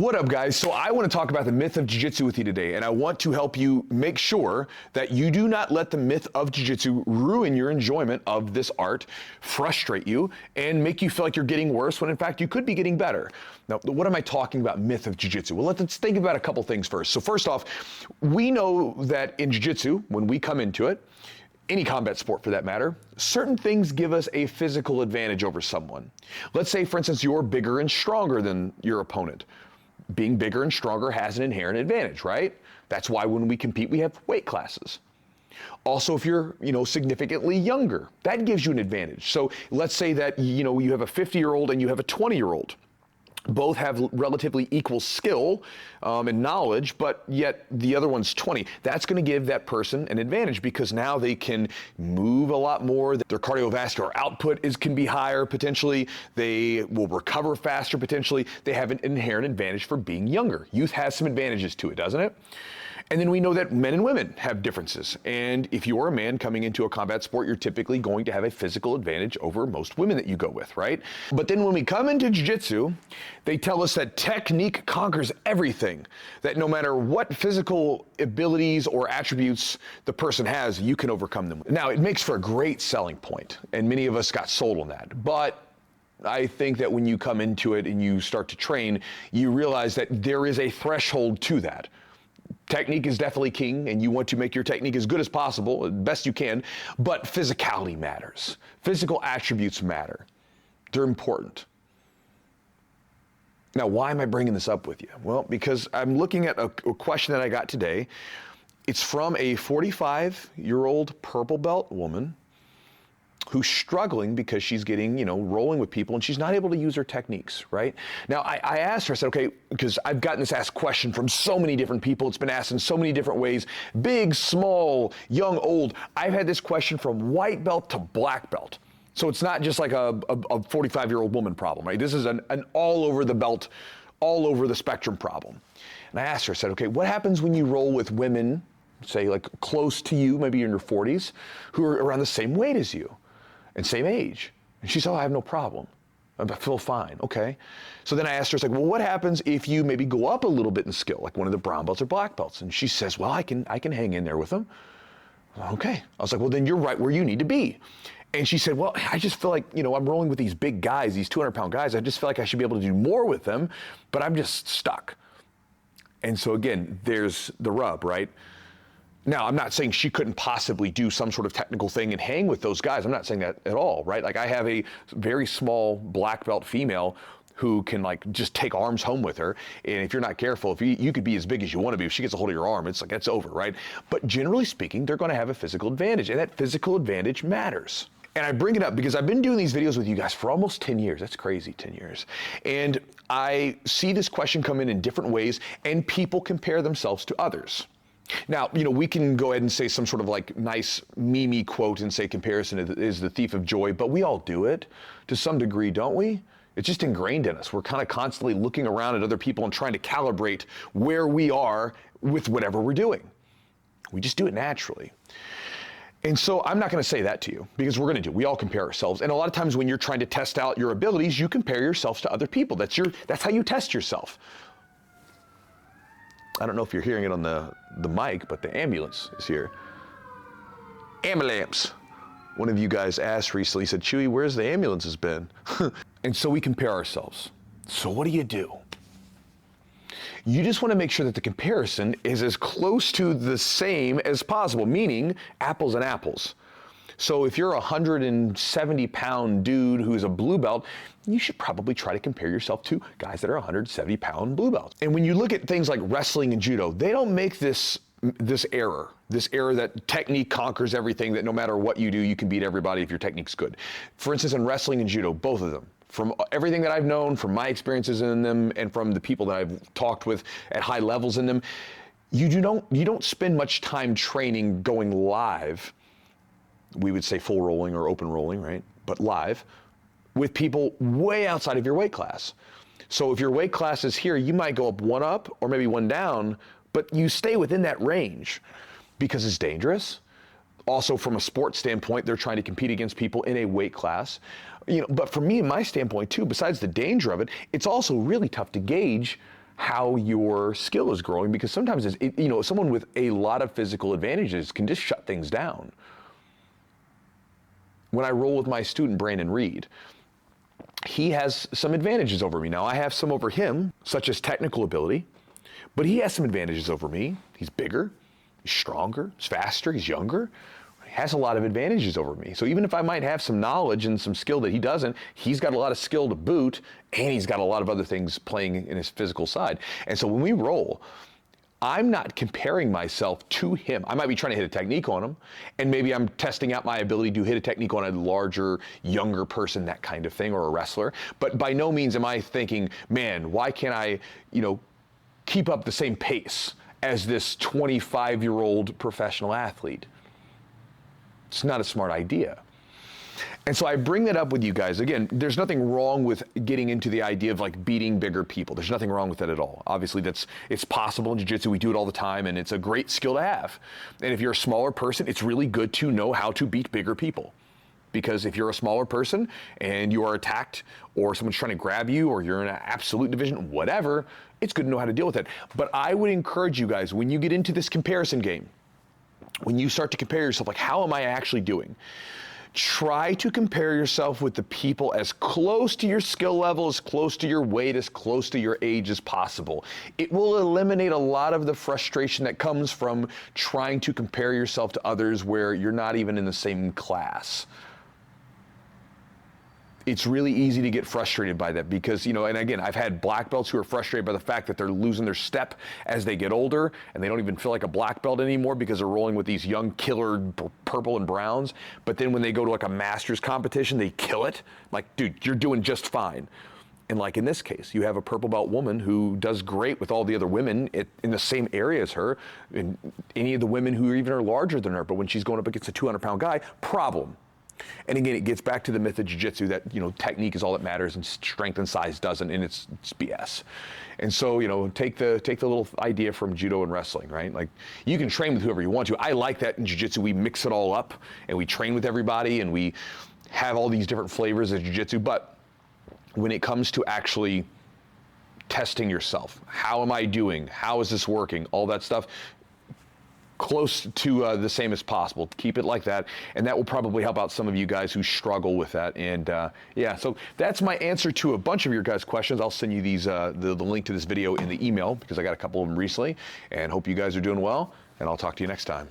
What up, guys? So I want to talk about the myth of Jiu-Jitsu with you today, and I want to help you make sure that you do not let the myth of Jiu-Jitsu ruin your enjoyment of this art, frustrate you, and make you feel like you're getting worse when in fact you could be getting better. Now, what am I talking about myth of Jiu-Jitsu? Well, let's think about a couple things first. So first off, we know that in Jiu-Jitsu, when we come into it, any combat sport for that matter, certain things give us a physical advantage over someone. Let's say, for instance, you're bigger and stronger than your opponent. Being bigger and stronger has an inherent advantage, right? That's why when we compete, we have weight classes. Also, if you're, significantly younger, that gives you an advantage. So let's say that, you have a 50-year-old and you have a 20-year-old. Both have relatively equal skill and knowledge, but yet the other one's 20. That's going to give that person an advantage because now they can move a lot more. Their cardiovascular output can be higher potentially. They will recover faster potentially. They have an inherent advantage for being younger. Youth has some advantages to it, doesn't it? And then we know that men and women have differences. And if you're a man coming into a combat sport, you're typically going to have a physical advantage over most women that you go with, right? But then when we come into Jiu-Jitsu, they tell us that technique conquers everything, that no matter what physical abilities or attributes the person has, you can overcome them. Now, it makes for a great selling point, and many of us got sold on that. But I think that when you come into it and you start to train, you realize that there is a threshold to that. Technique is definitely king, and you want to make your technique as good as possible, as best you can, but physicality matters. Physical attributes matter. They're important. Now, why am I bringing this up with you? Well, because I'm looking at a question that I got today. It's from a 45-year-old purple belt woman who's struggling because she's getting, rolling with people and she's not able to use her techniques, right? Now, I asked her, I said, okay, because I've gotten this asked question from so many different people. It's been asked in so many different ways, big, small, young, old. I've had this question from white belt to black belt. So it's not just like a 45-year-old woman problem, right? This is an all over the belt, all over the spectrum problem. And I asked her, I said, okay, what happens when you roll with women, say like close to you, maybe in your 40s, who are around the same weight as you? And same age. And she said, oh, I have no problem. I feel fine, okay. So then I asked her, it's like, well, what happens if you maybe go up a little bit in skill, like one of the brown belts or black belts? And she says, well, I can hang in there with them. Okay. I was like, well, then you're right where you need to be. And she said, well, I just feel like, I'm rolling with these big guys, these 200-pound guys. I just feel like I should be able to do more with them, but I'm just stuck. And so again, there's the rub, right? Now, I'm not saying she couldn't possibly do some sort of technical thing and hang with those guys. I'm not saying that at all, right? Like I have a very small black belt female who can just take arms home with her. And if you're not careful, if you could be as big as you want to be, if she gets a hold of your arm, it's like, it's over, right? But generally speaking, they're going to have a physical advantage, and that physical advantage matters. And I bring it up because I've been doing these videos with you guys for almost 10 years. That's crazy, 10 years. And I see this question come in different ways, and people compare themselves to others. Now, we can go ahead and say some sort of nice meme quote and say comparison is the thief of joy, but we all do it to some degree, don't we? It's just ingrained in us. We're kind of constantly looking around at other people and trying to calibrate where we are with whatever we're doing. We just do it naturally. And so I'm not going to say that to you because we all compare ourselves. And a lot of times when you're trying to test out your abilities, you compare yourself to other people. That's how you test yourself. I don't know if you're hearing it on the mic, but the ambulance is here. Ambulance. One of you guys asked recently, said, Chewy, where's the ambulances been? And so we compare ourselves. So what do? You just want to make sure that the comparison is as close to the same as possible, meaning apples and apples. So if you're a 170-pound dude who's a blue belt, you should probably try to compare yourself to guys that are 170-pound blue belts. And when you look at things like wrestling and judo, they don't make this error that technique conquers everything, that no matter what you do, you can beat everybody if your technique's good. For instance, in wrestling and judo, both of them, from everything that I've known, from my experiences in them, and from the people that I've talked with at high levels in them, you don't spend much time training going live. We would say full rolling or open rolling, right? But live with people way outside of your weight class. So if your weight class is here, you might go one up or maybe one down, but you stay within that range because it's dangerous. Also, from a sports standpoint, they're trying to compete against people in a weight class. But for me, my standpoint too, besides the danger of it, it's also really tough to gauge how your skill is growing, because sometimes someone with a lot of physical advantages can just shut things down. When I roll with my student, Brandon Reed, he has some advantages over me. Now, I have some over him, such as technical ability, but he has some advantages over me. He's bigger, he's stronger, he's faster, he's younger. He has a lot of advantages over me. So even if I might have some knowledge and some skill that he doesn't, he's got a lot of skill to boot, and he's got a lot of other things playing in his physical side. And so when we roll, I'm not comparing myself to him. I might be trying to hit a technique on him, and maybe I'm testing out my ability to hit a technique on a larger, younger person, that kind of thing, or a wrestler. But by no means am I thinking, man, why can't I, keep up the same pace as this 25-year-old professional athlete? It's not a smart idea. And so I bring that up with you guys. Again, there's nothing wrong with getting into the idea of like beating bigger people. There's nothing wrong with that at all. Obviously, it's possible in jiu-jitsu. We do it all the time, and it's a great skill to have. And if you're a smaller person, it's really good to know how to beat bigger people. Because if you're a smaller person and you are attacked, or someone's trying to grab you, or you're in an absolute division, whatever, it's good to know how to deal with it. But I would encourage you guys, when you get into this comparison game, when you start to compare yourself, like, how am I actually doing? Try to compare yourself with the people as close to your skill level, as close to your weight, as close to your age as possible. It will eliminate a lot of the frustration that comes from trying to compare yourself to others where you're not even in the same class. It's really easy to get frustrated by that because, and again, I've had black belts who are frustrated by the fact that they're losing their step as they get older, and they don't even feel like a black belt anymore because they're rolling with these young killer purple and browns. But then when they go to like a master's competition, they kill it. Like, dude, you're doing just fine. And like in this case, you have a purple belt woman who does great with all the other women in the same area as her, and any of the women who even are larger than her. But when she's going up against a 200-pound guy, problem. And again, it gets back to the myth of jiu-jitsu that, technique is all that matters and strength and size doesn't, and it's BS. And so, take the little idea from judo and wrestling, right? Like, you can train with whoever you want to. I like that in jiu-jitsu. We mix it all up, and we train with everybody, and we have all these different flavors of jiu-jitsu. But when it comes to actually testing yourself, how am I doing? How is this working? All that stuff, close to the same as possible. Keep it like that, and that will probably help out some of you guys who struggle with that. And so that's my answer to a bunch of your guys' questions. I'll send you these the link to this video in the email because I got a couple of them recently, and hope you guys are doing well, and I'll talk to you next time.